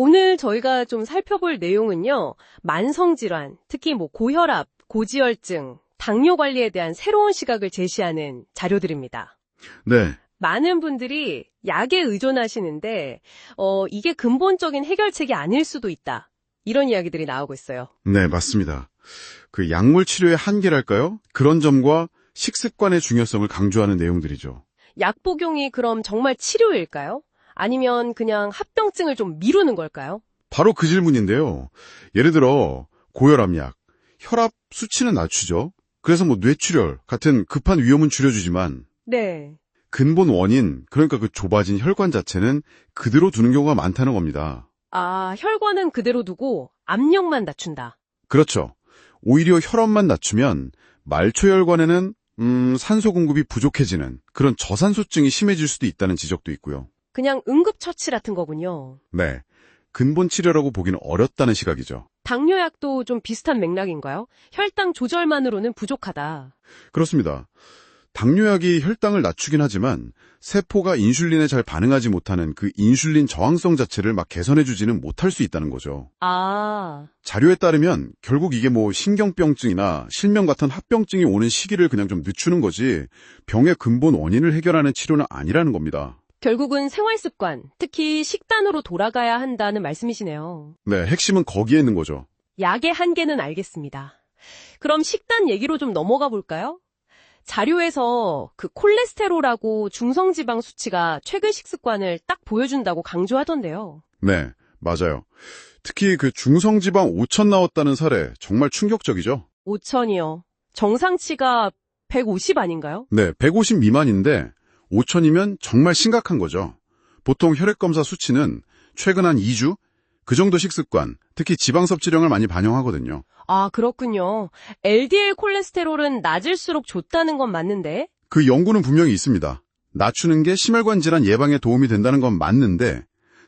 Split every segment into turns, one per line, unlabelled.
오늘 저희가 좀 살펴볼 내용은요. 만성질환, 특히 고혈압, 고지혈증, 당뇨 관리에 대한 새로운 시각을 제시하는 자료들입니다.
네,
많은 분들이 약에 의존하시는데 이게 근본적인 해결책이 아닐 수도 있다. 이런 이야기들이 나오고 있어요.
네, 맞습니다. 그 약물 치료의 한계랄까요? 그런 점과 식습관의 중요성을 강조하는 내용들이죠.
약 복용이 그럼 정말 치료일까요? 아니면 그냥 합병증을 좀 미루는 걸까요?
바로 그 질문인데요. 예를 들어 고혈압약, 혈압 수치는 낮추죠. 그래서 뇌출혈 같은 급한 위험은 줄여주지만
네.
근본 원인, 그러니까 그 좁아진 혈관 자체는 그대로 두는 경우가 많다는 겁니다.
아, 혈관은 그대로 두고 압력만 낮춘다.
그렇죠. 오히려 혈압만 낮추면 말초혈관에는 산소 공급이 부족해지는 그런 저산소증이 심해질 수도 있다는 지적도 있고요.
그냥 응급처치 같은 거군요.
네, 근본 치료라고 보기는 어렵다는 시각이죠.
당뇨약도 좀 비슷한 맥락인가요? 혈당 조절만으로는 부족하다.
그렇습니다. 당뇨약이 혈당을 낮추긴 하지만 세포가 인슐린에 잘 반응하지 못하는 그 인슐린 저항성 자체를 막 개선해주지는 못할 수 있다는 거죠.
아,
자료에 따르면 결국 이게 신경병증이나 실명 같은 합병증이 오는 시기를 그냥 좀 늦추는 거지 병의 근본 원인을 해결하는 치료는 아니라는 겁니다.
결국은 생활습관, 특히 식단으로 돌아가야 한다는 말씀이시네요.
네, 핵심은 거기에 있는 거죠.
약의 한계는 알겠습니다. 그럼 식단 얘기로 좀 넘어가 볼까요? 자료에서 그 콜레스테롤하고 중성지방 수치가 최근 식습관을 딱 보여준다고 강조하던데요.
네, 맞아요. 특히 그 중성지방 5천 나왔다는 사례 정말 충격적이죠.
5천이요. 정상치가 150 아닌가요?
네, 150 미만인데 5천이면 정말 심각한 거죠. 보통 혈액검사 수치는 최근 한 2주? 그 정도 식습관, 특히 지방 섭취량을 많이 반영하거든요.
아, 그렇군요. LDL 콜레스테롤은 낮을수록 좋다는 건 맞는데?
그 연구는 분명히 있습니다. 낮추는 게 심혈관 질환 예방에 도움이 된다는 건 맞는데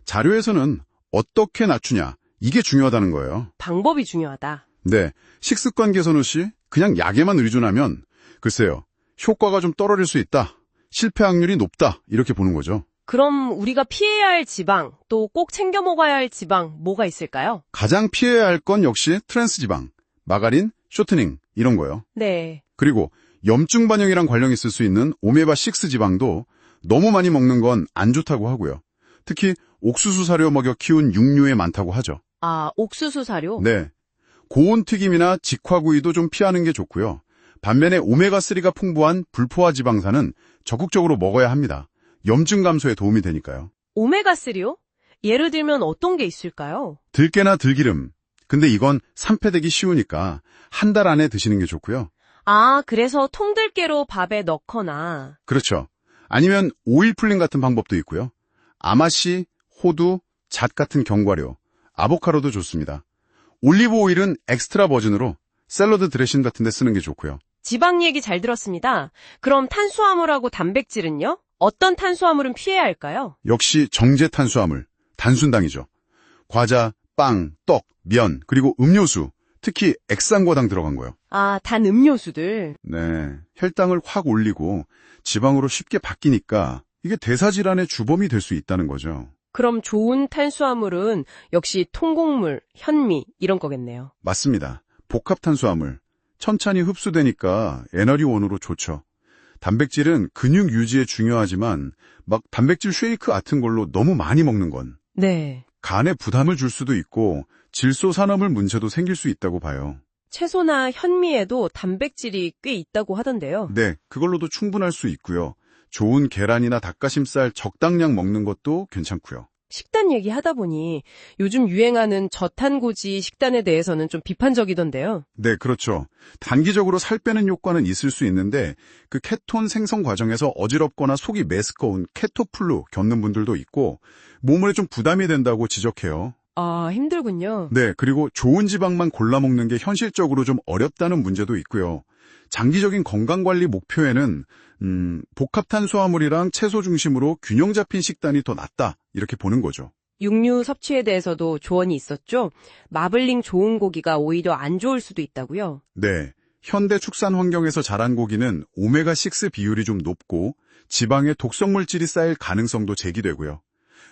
자료에서는 어떻게 낮추냐, 이게 중요하다는 거예요.
방법이 중요하다.
네, 식습관 개선 후 시 그냥 약에만 의존하면 글쎄요, 효과가 좀 떨어질 수 있다. 실패 확률이 높다. 이렇게 보는 거죠.
그럼 우리가 피해야 할 지방, 또 꼭 챙겨 먹어야 할 지방 뭐가 있을까요?
가장 피해야 할 건 역시 트랜스 지방, 마가린, 쇼트닝 이런 거요.
네.
그리고 염증 반영이랑 관련이 있을 수 있는 오메가6 지방도 너무 많이 먹는 건 안 좋다고 하고요. 특히 옥수수 사료 먹여 키운 육류에 많다고 하죠.
아, 옥수수 사료?
네. 고온 튀김이나 직화구이도 좀 피하는 게 좋고요. 반면에 오메가3가 풍부한 불포화 지방산은 적극적으로 먹어야 합니다. 염증 감소에 도움이 되니까요.
오메가3요? 예를 들면 어떤 게 있을까요?
들깨나 들기름. 근데 이건 산패되기 쉬우니까 한 달 안에 드시는 게 좋고요.
아, 그래서 통들깨로 밥에 넣거나.
그렇죠. 아니면 오일 풀링 같은 방법도 있고요. 아마씨, 호두, 잣 같은 견과류, 아보카도도 좋습니다. 올리브 오일은 엑스트라 버진으로 샐러드 드레싱 같은 데 쓰는 게 좋고요.
지방 얘기 잘 들었습니다. 그럼 탄수화물하고 단백질은요? 어떤 탄수화물은 피해야 할까요?
역시 정제 탄수화물, 단순당이죠. 과자, 빵, 떡, 면, 그리고 음료수, 특히 액상과당 들어간 거요.
아, 단 음료수들.
네, 혈당을 확 올리고 지방으로 쉽게 바뀌니까 이게 대사질환의 주범이 될 수 있다는 거죠.
그럼 좋은 탄수화물은 역시 통곡물, 현미 이런 거겠네요.
맞습니다. 복합탄수화물, 천천히 흡수되니까 에너지원으로 좋죠. 단백질은 근육 유지에 중요하지만 막 단백질 쉐이크 같은 걸로 너무 많이 먹는 건
네.
간에 부담을 줄 수도 있고 질소산화물 문제도 생길 수 있다고 봐요.
채소나 현미에도 단백질이 꽤 있다고 하던데요.
네, 그걸로도 충분할 수 있고요. 좋은 계란이나 닭가슴살 적당량 먹는 것도 괜찮고요.
식단 얘기하다 보니 요즘 유행하는 저탄고지 식단에 대해서는 좀 비판적이던데요.
네, 그렇죠. 단기적으로 살 빼는 효과는 있을 수 있는데 그 케톤 생성 과정에서 어지럽거나 속이 메스꺼운 케토플루 겪는 분들도 있고 몸에 좀 부담이 된다고 지적해요.
아, 힘들군요.
네, 그리고 좋은 지방만 골라 먹는 게 현실적으로 좀 어렵다는 문제도 있고요. 장기적인 건강관리 목표에는 복합탄수화물이랑 채소 중심으로 균형 잡힌 식단이 더 낫다 이렇게 보는 거죠.
육류 섭취에 대해서도 조언이 있었죠. 마블링 좋은 고기가 오히려 안 좋을 수도 있다고요.
네, 현대 축산 환경에서 자란 고기는 오메가6 비율이 좀 높고 지방에 독성 물질이 쌓일 가능성도 제기되고요.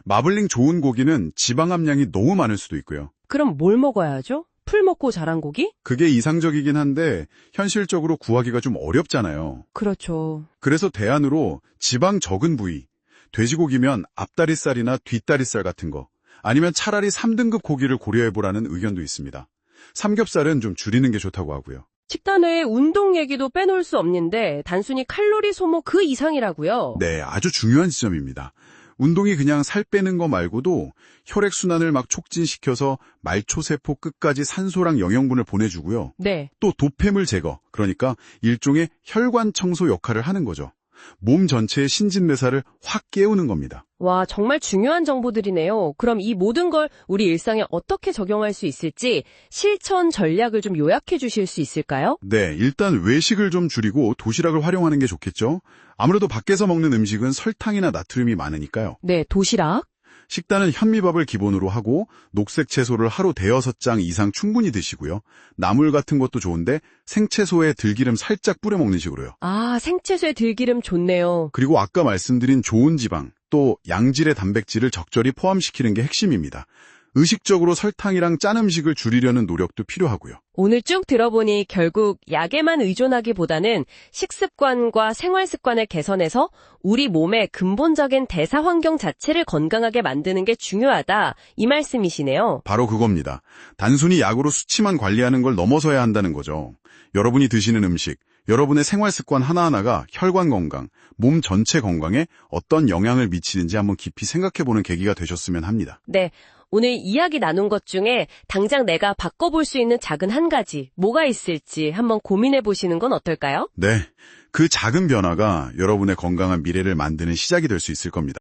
마블링 좋은 고기는 지방 함량이 너무 많을 수도 있고요.
그럼 뭘 먹어야 하죠? 풀 먹고 자란 고기?
그게 이상적이긴 한데 현실적으로 구하기가 좀 어렵잖아요.
그렇죠.
그래서 대안으로 지방 적은 부위, 돼지고기면 앞다리살이나 뒷다리살 같은 거, 아니면 차라리 3등급 고기를 고려해보라는 의견도 있습니다. 삼겹살은 좀 줄이는 게 좋다고 하고요.
식단에 운동 얘기도 빼놓을 수 없는데 단순히 칼로리 소모 그 이상이라고요?
네, 아주 중요한 지점입니다. 운동이 그냥 살 빼는 거 말고도 혈액순환을 막 촉진시켜서 말초세포 끝까지 산소랑 영양분을 보내주고요.
네.
또 도폐물 제거, 그러니까 일종의 혈관 청소 역할을 하는 거죠. 몸 전체의 신진대사를 확 깨우는 겁니다.
와, 정말 중요한 정보들이네요. 그럼 이 모든 걸 우리 일상에 어떻게 적용할 수 있을지 실천 전략을 좀 요약해 주실 수 있을까요?
네, 일단 외식을 좀 줄이고 도시락을 활용하는 게 좋겠죠. 아무래도 밖에서 먹는 음식은 설탕이나 나트륨이 많으니까요.
네, 도시락.
식단은 현미밥을 기본으로 하고 녹색 채소를 하루 5-6장 이상 충분히 드시고요. 나물 같은 것도 좋은데 생채소에 들기름 살짝 뿌려 먹는 식으로요.
아, 생채소에 들기름 좋네요.
그리고 아까 말씀드린 좋은 지방, 또 양질의 단백질을 적절히 포함시키는 게 핵심입니다. 의식적으로 설탕이랑 짠 음식을 줄이려는 노력도 필요하고요.
오늘 쭉 들어보니 결국 약에만 의존하기보다는 식습관과 생활습관을 개선해서 우리 몸의 근본적인 대사 환경 자체를 건강하게 만드는 게 중요하다, 이 말씀이시네요.
바로 그겁니다. 단순히 약으로 수치만 관리하는 걸 넘어서야 한다는 거죠. 여러분이 드시는 음식, 여러분의 생활습관 하나하나가 혈관 건강, 몸 전체 건강에 어떤 영향을 미치는지 한번 깊이 생각해보는 계기가 되셨으면 합니다.
네. 오늘 이야기 나눈 것 중에 당장 내가 바꿔볼 수 있는 작은 한 가지, 뭐가 있을지 한번 고민해 보시는 건 어떨까요?
네, 그 작은 변화가 여러분의 건강한 미래를 만드는 시작이 될 수 있을 겁니다.